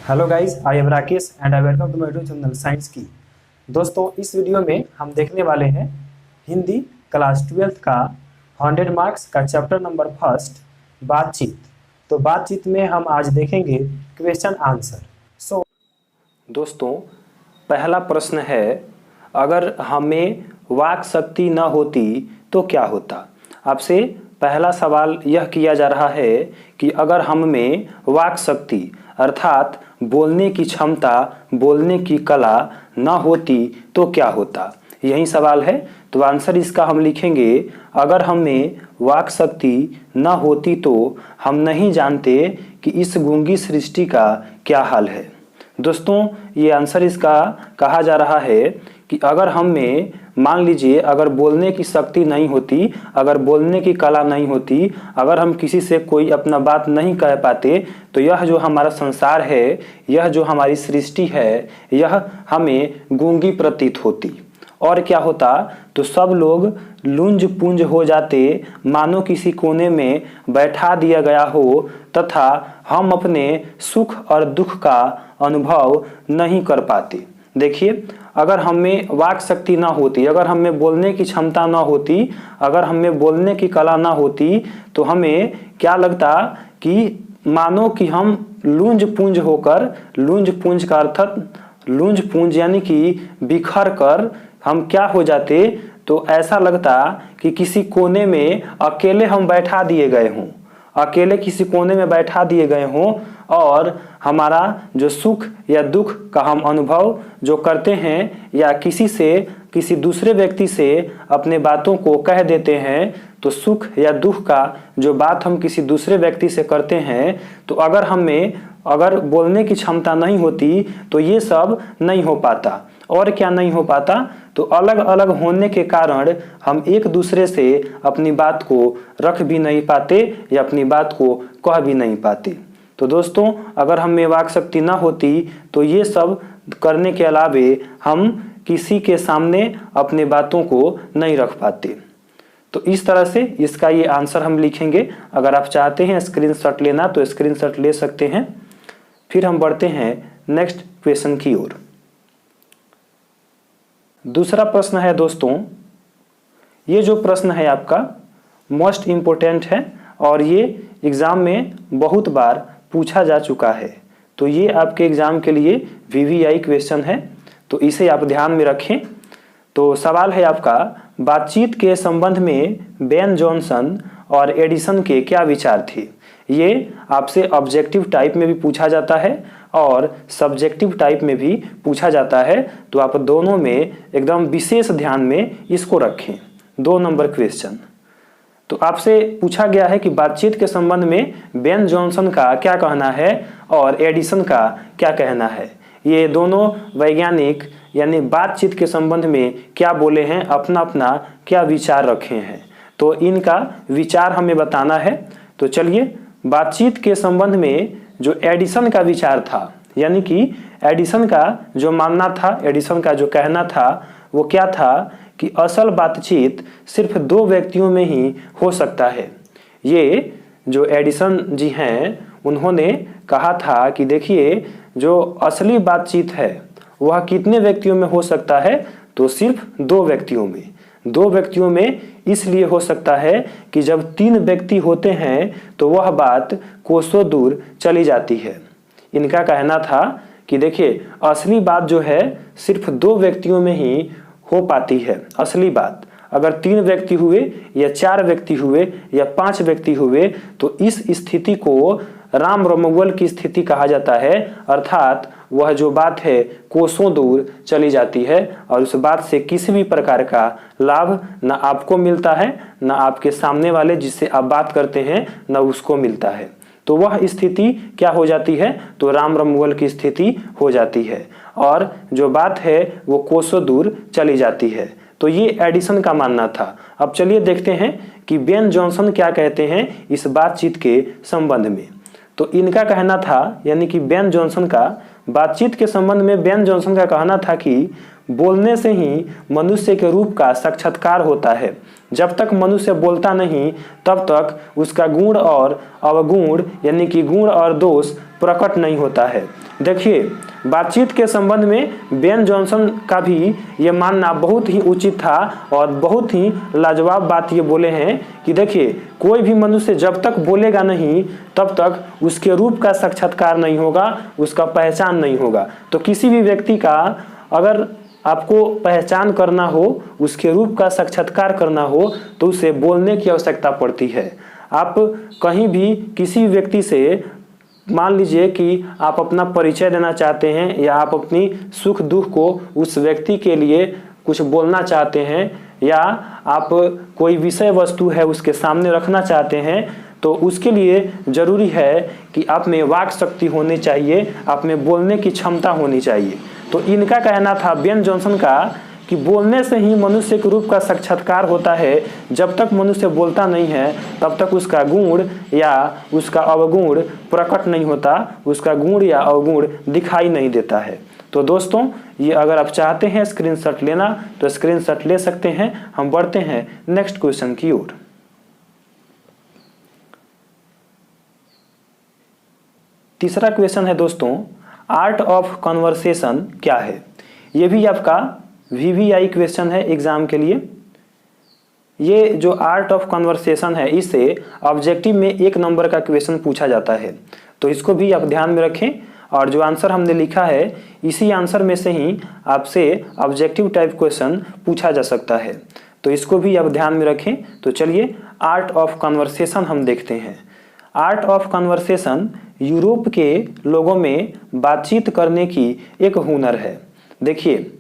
Hello guys, I am Rakesh and I welcome to my YouTube channel science की। दोस्तों, इस video में हम देखने वाले हैं हिंदी क्लास 12th का 100 मार्क्स का चैप्टर नंबर फर्स्ट बातचीत। तो बातचीत में हम आज देखेंगे क्वेश्चन आंसर। दोस्तों, पहला प्रश्न है, अगर हमें वाक शक्ति न होती तो क्या होता। आपसे पहला सवाल यह किया जा रहा है कि अगर हम में वाक शक्ति अर्थात बोलने की क्षमता, बोलने की कला न होती तो क्या होता, यही सवाल है। तो आंसर इसका हम लिखेंगे, अगर हमें वाक शक्ति न होती तो हम नहीं जानते कि इस गूंगी सृष्टि का क्या हाल है। दोस्तों, ये आंसर इसका कहा जा रहा है कि अगर हम में मान लीजिए अगर बोलने की शक्ति नहीं होती, अगर बोलने की कला नहीं होती, अगर हम किसी से कोई अपना बात नहीं कह पाते तो यह जो हमारा संसार है, यह जो हमारी सृष्टि है, यह हमें गूंगी प्रतीत होती। और क्या होता, तो सब लोग लुंज पुंज हो जाते, मानो किसी कोने में बैठा दिया गया हो, तथा हम अपने सुख और दुख का अनुभव नहीं कर पाते। देखिए, अगर हमें वाक शक्ति ना होती, अगर हमें बोलने की क्षमता ना होती, अगर हमें बोलने की कला ना होती, तो हमें क्या लगता कि मानो कि हम लुंज पुंज होकर, लुंज पुंज का अर्थात लुंज पुंज यानी कि बिखर कर हम क्या हो जाते, तो ऐसा लगता कि किसी कोने में अकेले हम बैठा दिए गए हों, अकेले किसी कोने में बैठा दिए गए हों, और हमारा जो सुख या दुख का हम अनुभव जो करते हैं या किसी से, किसी दूसरे व्यक्ति से अपने बातों को कह देते हैं, तो सुख या दुख का जो बात हम किसी दूसरे व्यक्ति से करते हैं, तो अगर हमें अगर बोलने की क्षमता नहीं होती तो ये सब नहीं हो पाता। और क्या नहीं हो पाता, तो अलग अलग होने के कारण हम एक दूसरे से अपनी बात को रख भी नहीं पाते या अपनी बात को कह भी नहीं पाते। तो दोस्तों, अगर हम में वाक शक्ति ना होती तो ये सब करने के अलावे हम किसी के सामने अपने बातों को नहीं रख पाते। तो इस तरह से इसका ये आंसर हम लिखेंगे। अगर आप चाहते हैं स्क्रीनशॉट लेना तो स्क्रीनशॉट ले सकते हैं। फिर हम बढ़ते हैं नेक्स्ट क्वेश्चन की ओर। दूसरा प्रश्न है दोस्तों, ये जो प्रश्न है आपका मोस्ट इम्पोर्टेंट है और ये एग्ज़ाम में बहुत बार पूछा जा चुका है। तो ये आपके एग्ज़ाम के लिए वीवीआई क्वेश्चन है, तो इसे आप ध्यान में रखें। तो सवाल है आपका, बातचीत के संबंध में बेन जॉनसन और एडिसन के क्या विचार थे। ये आपसे ऑब्जेक्टिव टाइप में भी पूछा जाता है और सब्जेक्टिव टाइप में भी पूछा जाता है। तो आप दोनों में एकदम विशेष ध्यान में इसको रखें। 2 नंबर क्वेश्चन। तो आपसे पूछा गया है कि बातचीत के संबंध में बेन जॉनसन का क्या कहना है और एडिसन का क्या कहना है। ये दोनों वैज्ञानिक यानी बातचीत के संबंध में क्या बोले हैं, अपना अपना क्या विचार रखे हैं, तो इनका विचार हमें बताना है। तो चलिए, बातचीत के संबंध में जो एडिसन का विचार था, यानी कि एडिसन का जो मानना था, एडिसन का जो कहना था, वो क्या था कि असल बातचीत सिर्फ 2 व्यक्तियों में ही हो सकता है। ये जो एडिसन जी हैं, उन्होंने कहा था कि देखिए, जो असली बातचीत है वह कितने व्यक्तियों में हो सकता है, तो सिर्फ 2 व्यक्तियों में। 2 व्यक्तियों में इसलिए हो सकता है कि जब 3 व्यक्ति होते हैं तो वह बात कोसों दूर चली जाती है। इनका कहना था कि देखिए, असली बात जो है सिर्फ 2 व्यक्तियों में ही हो पाती है। असली बात अगर 3 व्यक्ति हुए या 4 व्यक्ति हुए या 5 व्यक्ति हुए तो इस स्थिति को राम रमोगल की स्थिति कहा जाता है, अर्थात वह जो बात है कोसों दूर चली जाती है और उस बात से किसी भी प्रकार का लाभ न आपको मिलता है, न आपके सामने वाले जिससे आप बात करते हैं न उसको मिलता है। तो वह स्थिति क्या हो जाती है, तो राम रमोगल की स्थिति हो जाती है और जो बात है वो कोसों दूर चली जाती है। तो ये एडिसन का मानना था। अब चलिए देखते हैं कि बेन जॉनसन क्या कहते हैं इस बातचीत के संबंध में। तो इनका कहना था, यानी कि बेन जॉनसन का बातचीत के संबंध में बेन जॉनसन का कहना था कि बोलने से ही मनुष्य के रूप का साक्षात्कार होता है। जब तक मनुष्य बोलता नहीं तब तक उसका गुण और अवगुण यानी कि गुण और दोष प्रकट नहीं होता है। देखिए, बातचीत के संबंध में बेन जॉनसन का भी ये मानना बहुत ही उचित था और बहुत ही लाजवाब बात ये बोले हैं कि देखिए, कोई भी मनुष्य जब तक बोलेगा नहीं तब तक उसके रूप का साक्षात्कार नहीं होगा, उसका पहचान नहीं होगा। तो किसी भी व्यक्ति का अगर आपको पहचान करना हो, उसके रूप का साक्षात्कार करना हो तो उसे बोलने की आवश्यकता पड़ती है। आप कहीं भी किसी भी व्यक्ति से, मान लीजिए कि आप अपना परिचय देना चाहते हैं या आप अपनी सुख दुख को उस व्यक्ति के लिए कुछ बोलना चाहते हैं या आप कोई विषय वस्तु है उसके सामने रखना चाहते हैं, तो उसके लिए जरूरी है कि आप में वाक शक्ति होनी चाहिए, आप में बोलने की क्षमता होनी चाहिए। तो इनका कहना था, बेन जॉनसन का, कि बोलने से ही मनुष्य के रूप का साक्षात्कार होता है। जब तक मनुष्य बोलता नहीं है तब तक उसका गुण या उसका अवगुण प्रकट नहीं होता, उसका गुण या अवगुण दिखाई नहीं देता है। तो दोस्तों, ये अगर आप चाहते हैं स्क्रीनशॉट लेना तो स्क्रीनशॉट ले सकते हैं। हम बढ़ते हैं नेक्स्ट क्वेश्चन की ओर। तीसरा क्वेश्चन है दोस्तों, आर्ट ऑफ कन्वर्सेशन क्या है। ये भी आपका VVI क्वेश्चन है एग्जाम के लिए। ये जो आर्ट ऑफ कन्वर्सेशन है इसे ऑब्जेक्टिव में 1 नंबर का क्वेश्चन पूछा जाता है, तो इसको भी आप ध्यान में रखें। और जो आंसर हमने लिखा है इसी आंसर में से ही आपसे ऑब्जेक्टिव टाइप क्वेश्चन पूछा जा सकता है, तो इसको भी आप ध्यान में रखें। तो चलिए आर्ट ऑफ कन्वर्सेशन हम देखते हैं। आर्ट ऑफ कन्वर्सेशन यूरोप के लोगों में बातचीत करने की एक हुनर है। देखिए,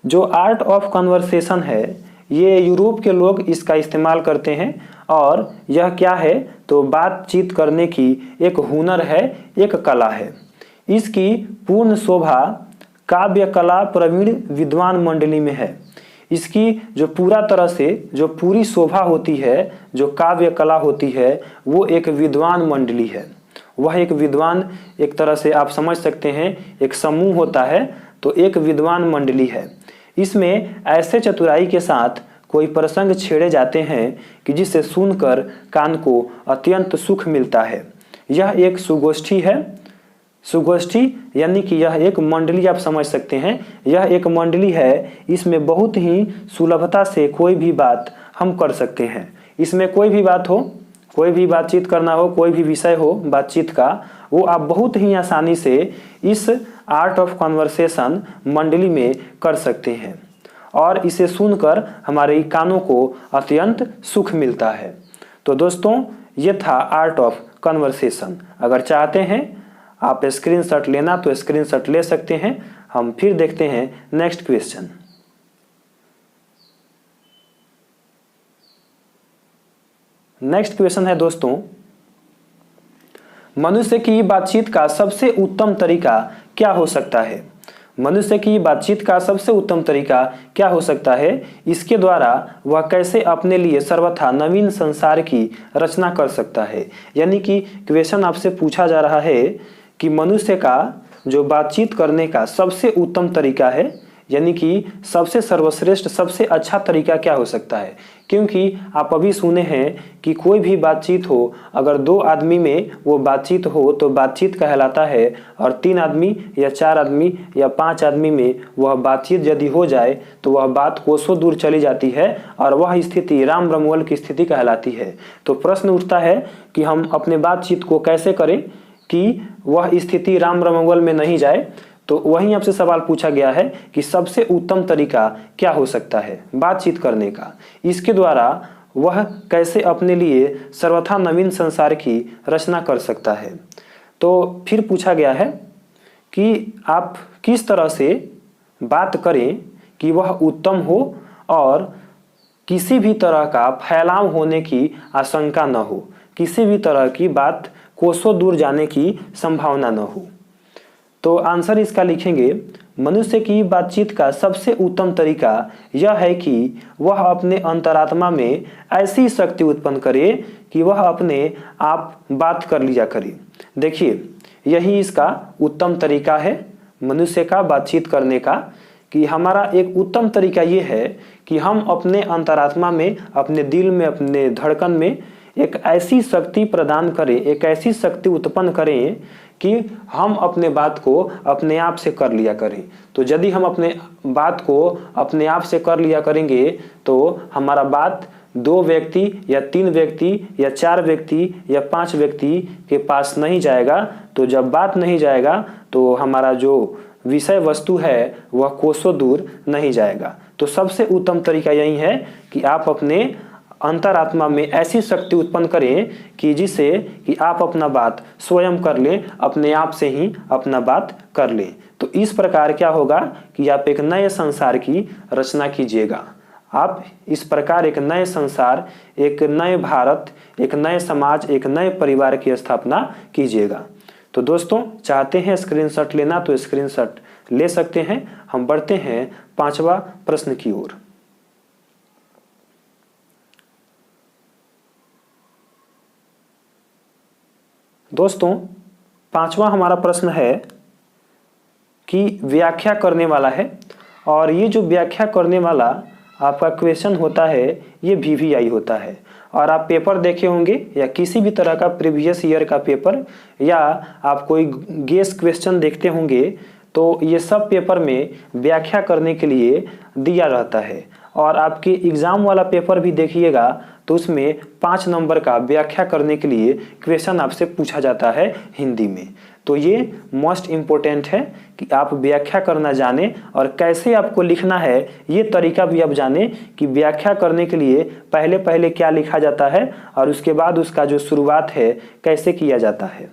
जो आर्ट ऑफ कन्वर्सेशन है ये यूरोप के लोग इसका इस्तेमाल करते हैं और यह क्या है तो बातचीत करने की एक हुनर है, एक कला है। इसकी पूर्ण शोभा काव्य कला प्रवीण विद्वान मंडली में है। इसकी जो पूरा तरह से जो पूरी शोभा होती है, जो काव्य कला होती है, वो एक विद्वान मंडली है। वह एक विद्वान, एक तरह से आप समझ सकते हैं एक समूह होता है, तो एक विद्वान मंडली है। इसमें ऐसे चतुराई के साथ कोई प्रसंग छेड़े जाते हैं कि जिसे सुनकर कान को अत्यंत सुख मिलता है। यह एक सुगोष्ठी है। सुगोष्ठी यानी कि यह एक मंडली आप समझ सकते हैं, यह एक मंडली है। इसमें बहुत ही सुलभता से कोई भी बात हम कर सकते हैं। इसमें कोई भी बात हो, कोई भी बातचीत करना हो, कोई भी विषय हो बातचीत का, वो आप बहुत ही आसानी से इस आर्ट ऑफ कन्वर्सेशन मंडली में कर सकते हैं और इसे सुनकर हमारे कानों को अत्यंत सुख मिलता है। तो दोस्तों, ये था आर्ट ऑफ कन्वर्सेशन। अगर चाहते हैं आप स्क्रीनशॉट लेना तो स्क्रीनशॉट ले सकते हैं। हम फिर देखते हैं नेक्स्ट क्वेश्चन। नेक्स्ट क्वेश्चन है दोस्तों, मनुष्य की बातचीत का सबसे उत्तम तरीका क्या हो सकता है। मनुष्य की बातचीत का सबसे उत्तम तरीका क्या हो सकता है, इसके द्वारा वह कैसे अपने लिए सर्वथा नवीन संसार की रचना कर सकता है। यानी कि क्वेश्चन आपसे पूछा जा रहा है कि मनुष्य का जो बातचीत करने का सबसे उत्तम तरीका है, यानी कि सबसे सर्वश्रेष्ठ, सबसे अच्छा तरीका क्या हो सकता है। क्योंकि आप अभी सुने हैं कि कोई भी बातचीत हो, अगर 2 आदमी में वो बातचीत हो तो बातचीत कहलाता है, और 3 आदमी या 4 आदमी या 5 आदमी में वह बातचीत यदि हो जाए तो वह बात कोसों दूर चली जाती है और वह स्थिति राम ब्रह्मवल की स्थिति कहलाती है। तो प्रश्न उठता है कि हम अपने बातचीत को कैसे करें कि वह स्थिति राम ब्रह्मवल में नहीं जाए। तो वहीं आपसे सवाल पूछा गया है कि सबसे उत्तम तरीका क्या हो सकता है बातचीत करने का, इसके द्वारा वह कैसे अपने लिए सर्वथा नवीन संसार की रचना कर सकता है। तो फिर पूछा गया है कि आप किस तरह से बात करें कि वह उत्तम हो और किसी भी तरह का फैलाव होने की आशंका न हो, किसी भी तरह की बात कोसों दूर जाने की संभावना न हो। तो आंसर इसका लिखेंगे, मनुष्य की बातचीत का सबसे उत्तम तरीका यह है कि वह अपने अंतरात्मा में ऐसी शक्ति उत्पन्न करे कि वह अपने आप बात कर लिया करे। देखिए, यही इसका उत्तम तरीका है मनुष्य का बातचीत करने का, कि हमारा एक उत्तम तरीका ये है कि हम अपने अंतरात्मा में, अपने दिल में, अपने धड़कन में एक ऐसी शक्ति प्रदान करें, एक ऐसी शक्ति उत्पन्न करें कि हम अपने बात को अपने आप से कर लिया करें। तो यदि हम अपने बात को अपने आप से कर लिया करेंगे तो हमारा बात 2 व्यक्ति या 3 व्यक्ति या 4 व्यक्ति या 5 व्यक्ति के पास नहीं जाएगा। तो जब बात नहीं जाएगा तो हमारा जो विषय वस्तु है वह कोसों दूर नहीं जाएगा। तो सबसे उत्तम तरीका यही है कि आप अपने अंतरात्मा में ऐसी शक्ति उत्पन्न करें कि जिससे कि आप अपना बात स्वयं कर लें, अपने आप से ही अपना बात कर लें। तो इस प्रकार क्या होगा कि आप एक नए संसार की रचना कीजिएगा। आप इस प्रकार एक नए संसार, एक नए भारत, एक नए समाज, एक नए परिवार की स्थापना कीजिएगा। तो दोस्तों, चाहते हैं स्क्रीनशॉट लेना तो स्क्रीनशॉट ले सकते हैं। हम बढ़ते हैं 5वां प्रश्न की ओर। दोस्तों, 5वां हमारा प्रश्न है कि व्याख्या करने वाला है, और ये जो व्याख्या करने वाला आपका क्वेश्चन होता है ये VVI होता है। और आप पेपर देखे होंगे या किसी भी तरह का प्रीवियस ईयर का पेपर या आप कोई गेस क्वेश्चन देखते होंगे तो ये सब पेपर में व्याख्या करने के लिए दिया रहता है। और आपके एग्ज़ाम वाला पेपर भी देखिएगा तो उसमें 5 नंबर का व्याख्या करने के लिए क्वेश्चन आपसे पूछा जाता है हिंदी में। तो ये मोस्ट इम्पोर्टेंट है कि आप व्याख्या करना जानें और कैसे आपको लिखना है ये तरीका भी आप जानें कि व्याख्या करने के लिए पहले पहले क्या लिखा जाता है और उसके बाद उसका जो शुरुआत है कैसे किया जाता है।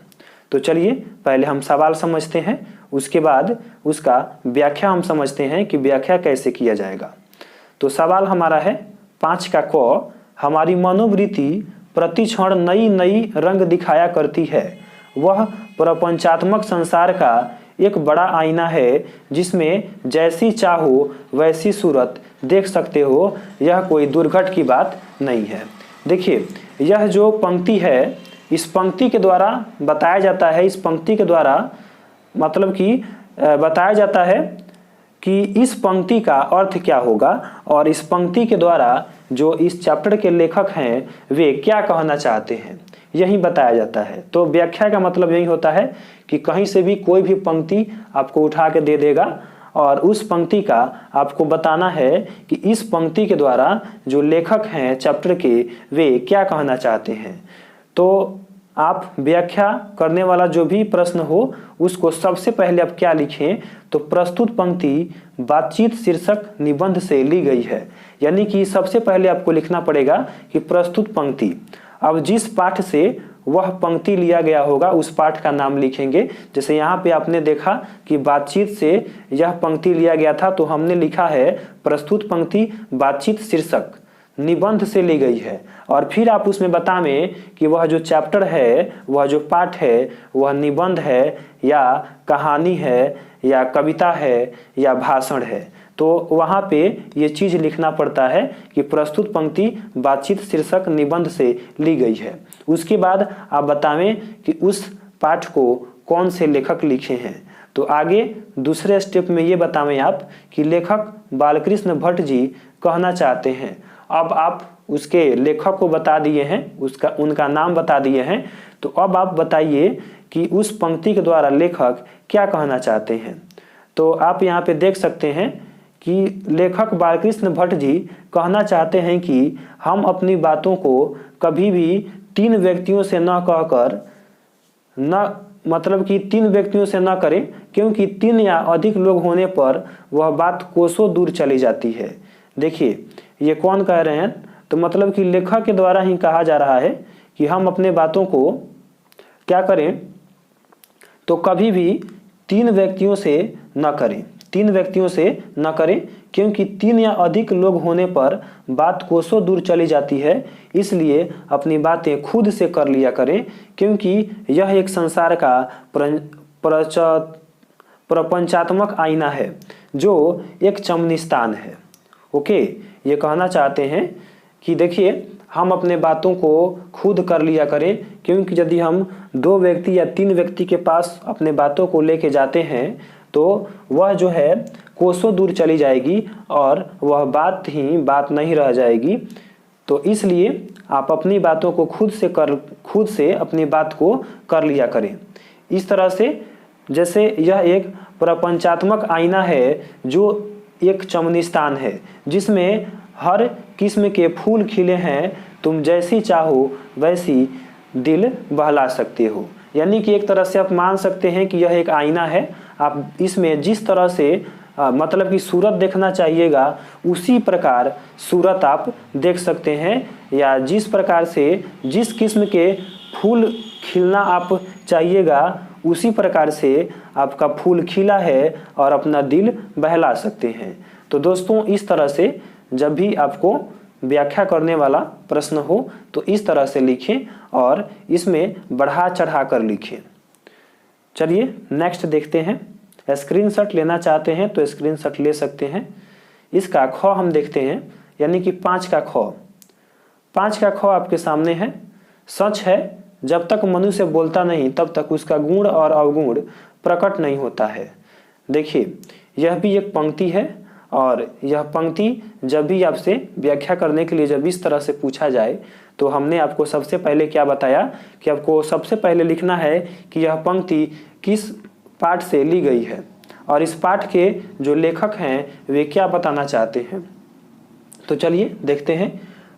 तो चलिए पहले हम सवाल समझते हैं, उसके बाद उसका व्याख्या हम समझते हैं कि व्याख्या कैसे किया जाएगा। तो सवाल हमारा है 5 का क, हमारी मनोवृत्ति प्रति क्षण नई नई रंग दिखाया करती है। वह प्रपंचात्मक संसार का एक बड़ा आईना है जिसमें जैसी चाहो वैसी सूरत देख सकते हो। यह कोई दुर्घट की बात नहीं है। देखिए, यह जो पंक्ति है, इस पंक्ति के द्वारा बताया जाता है, इस पंक्ति के द्वारा मतलब कि बताया जाता है कि इस पंक्ति का अर्थ क्या होगा और इस पंक्ति के द्वारा जो इस चैप्टर के लेखक हैं वे क्या कहना चाहते हैं, यही बताया जाता है। तो व्याख्या का मतलब यही होता है कि कहीं से भी कोई भी पंक्ति आपको उठा के दे देगा और उस पंक्ति का आपको बताना है कि इस पंक्ति के द्वारा जो लेखक हैं चैप्टर के वे क्या कहना चाहते हैं। तो आप व्याख्या करने वाला जो भी प्रश्न हो उसको सबसे पहले आप क्या लिखें, तो प्रस्तुत पंक्ति बातचीत शीर्षक निबंध से ली गई है। यानी कि सबसे पहले आपको लिखना पड़ेगा कि प्रस्तुत पंक्ति, अब जिस पाठ से वह पंक्ति लिया गया होगा उस पाठ का नाम लिखेंगे। जैसे यहाँ पे आपने देखा कि बातचीत से यह पंक्ति लिया गया था, तो हमने लिखा है प्रस्तुत पंक्ति बातचीत शीर्षक निबंध से ली गई है। और फिर आप उसमें बतावें कि वह जो चैप्टर है, वह जो पाठ है, वह निबंध है या कहानी है या कविता है या भाषण है। तो वहाँ पे ये चीज़ लिखना पड़ता है कि प्रस्तुत पंक्ति बातचीत शीर्षक निबंध से ली गई है। उसके बाद आप बतावें कि उस पाठ को कौन से लेखक लिखे हैं। तो आगे दूसरे स्टेप में ये बतावें आप कि लेखक बालकृष्ण भट्ट जी कहना चाहते हैं। अब आप उसके लेखक को बता दिए हैं, उनका नाम बता दिए हैं। तो अब आप बताइए कि उस पंक्ति के द्वारा लेखक क्या कहना चाहते हैं। तो आप यहाँ पे देख सकते हैं कि लेखक बालकृष्ण भट्ट जी कहना चाहते हैं कि हम अपनी बातों को कभी भी 3 व्यक्तियों से न कहकर मतलब कि 3 व्यक्तियों से न करें, क्योंकि 3 या अधिक लोग होने पर वह बात कोसों दूर चली जाती है। देखिए, ये कौन कह रहे हैं, तो मतलब कि लेखक के द्वारा ही कहा जा रहा है कि हम अपने बातों को क्या करें, तो कभी भी 3 व्यक्तियों से न करें, 3 व्यक्तियों से न करें, क्योंकि 3 या अधिक लोग होने पर बात कोसों दूर चली जाती है। इसलिए अपनी बातें खुद से कर लिया करें, क्योंकि यह एक संसार का प्रपंचात्मक आईना है जो एक चमनिस्तान है। ओके, ये कहना चाहते हैं कि देखिए, हम अपने बातों को खुद कर लिया करें, क्योंकि यदि हम 2 व्यक्ति या 3 व्यक्ति के पास अपने बातों को लेके जाते हैं तो वह जो है कोसों दूर चली जाएगी और वह बात ही बात नहीं रह जाएगी। तो इसलिए आप अपनी बातों को खुद से अपनी बात को कर लिया करें। इस तरह से जैसे यह एक प्रपंचात्मक आईना है जो एक चमनिस्तान है जिसमें हर किस्म के फूल खिले हैं, तुम जैसी चाहो वैसी दिल बहला सकते हो। यानी कि एक तरह से आप मान सकते हैं कि यह एक आईना है, आप इसमें जिस तरह से मतलब कि सूरत देखना चाहिएगा उसी प्रकार सूरत आप देख सकते हैं, या जिस प्रकार से जिस किस्म के फूल खिलना आप चाहिएगा उसी प्रकार से आपका फूल खिला है और अपना दिल बहला सकते हैं। तो दोस्तों इस तरह से जब भी आपको व्याख्या करने वाला प्रश्न हो तो इस तरह से लिखें और इसमें बढ़ा चढ़ा कर लिखें। चलिए नेक्स्ट देखते हैं। स्क्रीनशॉट लेना चाहते हैं तो स्क्रीनशॉट ले सकते हैं। इसका ख हम देखते हैं, यानी कि 5 का ख। 5 का ख आपके सामने है। सच है जब तक मनुष्य बोलता नहीं तब तक उसका गुण और अवगुण प्रकट नहीं होता है। देखिए यह भी एक पंक्ति है और यह पंक्ति जब भी आपसे व्याख्या करने के लिए जब इस तरह से पूछा जाए तो हमने आपको सबसे पहले क्या बताया कि आपको सबसे पहले लिखना है कि यह पंक्ति किस पाठ से ली गई है और इस पाठ के जो लेखक हैं वे क्या बताना चाहते हैं। तो चलिए देखते हैं।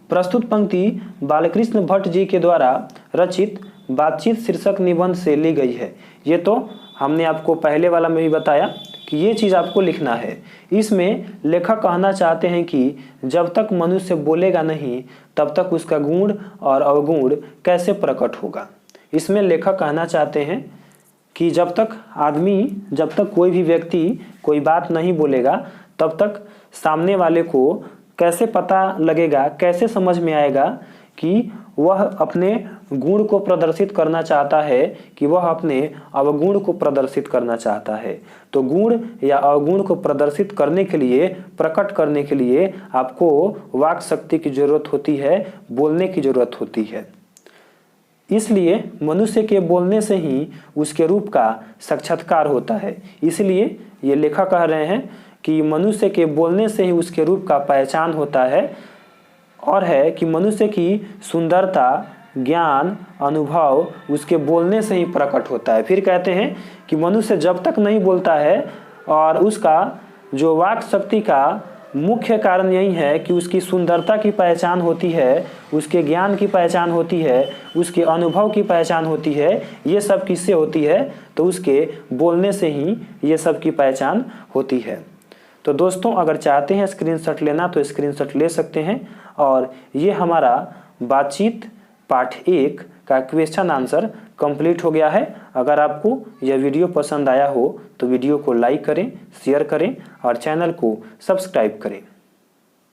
प्रस्तुत पंक्ति बालकृष्ण भट्ट जी के द्वारा रचित बातचीत शीर्षक निबंध से ली गई है। ये तो हमने आपको पहले वाला में भी बताया कि ये चीज़ आपको लिखना है। इसमें लेखक कहना चाहते हैं कि जब तक मनुष्य बोलेगा नहीं तब तक उसका गुण और अवगुण कैसे प्रकट होगा। इसमें लेखक कहना चाहते हैं कि जब तक कोई भी व्यक्ति कोई बात नहीं बोलेगा तब तक सामने वाले को कैसे पता लगेगा, कैसे समझ में आएगा कि वह अपने गुण को प्रदर्शित करना चाहता है कि वह अपने अवगुण को प्रदर्शित करना चाहता है। तो गुण या अवगुण को प्रदर्शित करने के लिए, प्रकट करने के लिए आपको वाक शक्ति की जरूरत होती है, बोलने की जरूरत होती है। इसलिए मनुष्य के बोलने से ही उसके रूप का साक्षात्कार होता है। इसलिए ये लेखक कह रहे हैं कि मनुष्य के बोलने से ही उसके रूप का पहचान होता है और है कि मनुष्य की सुंदरता, ज्ञान, अनुभव उसके बोलने से ही प्रकट होता है। फिर कहते हैं कि मनुष्य जब तक नहीं बोलता है और उसका जो वाक शक्ति का मुख्य कारण यही है कि उसकी सुंदरता की पहचान होती है, उसके ज्ञान की पहचान होती है, उसके अनुभव की पहचान होती है। ये सब किससे होती है? तो उसके बोलने से ही ये सब की पहचान होती है। तो दोस्तों अगर चाहते हैं स्क्रीनशॉट लेना तो स्क्रीनशॉट ले सकते हैं। और ये हमारा बातचीत पाठ 1 का क्वेश्चन आंसर कंप्लीट हो गया है। अगर आपको यह वीडियो पसंद आया हो तो वीडियो को लाइक करें, शेयर करें और चैनल को सब्सक्राइब करें।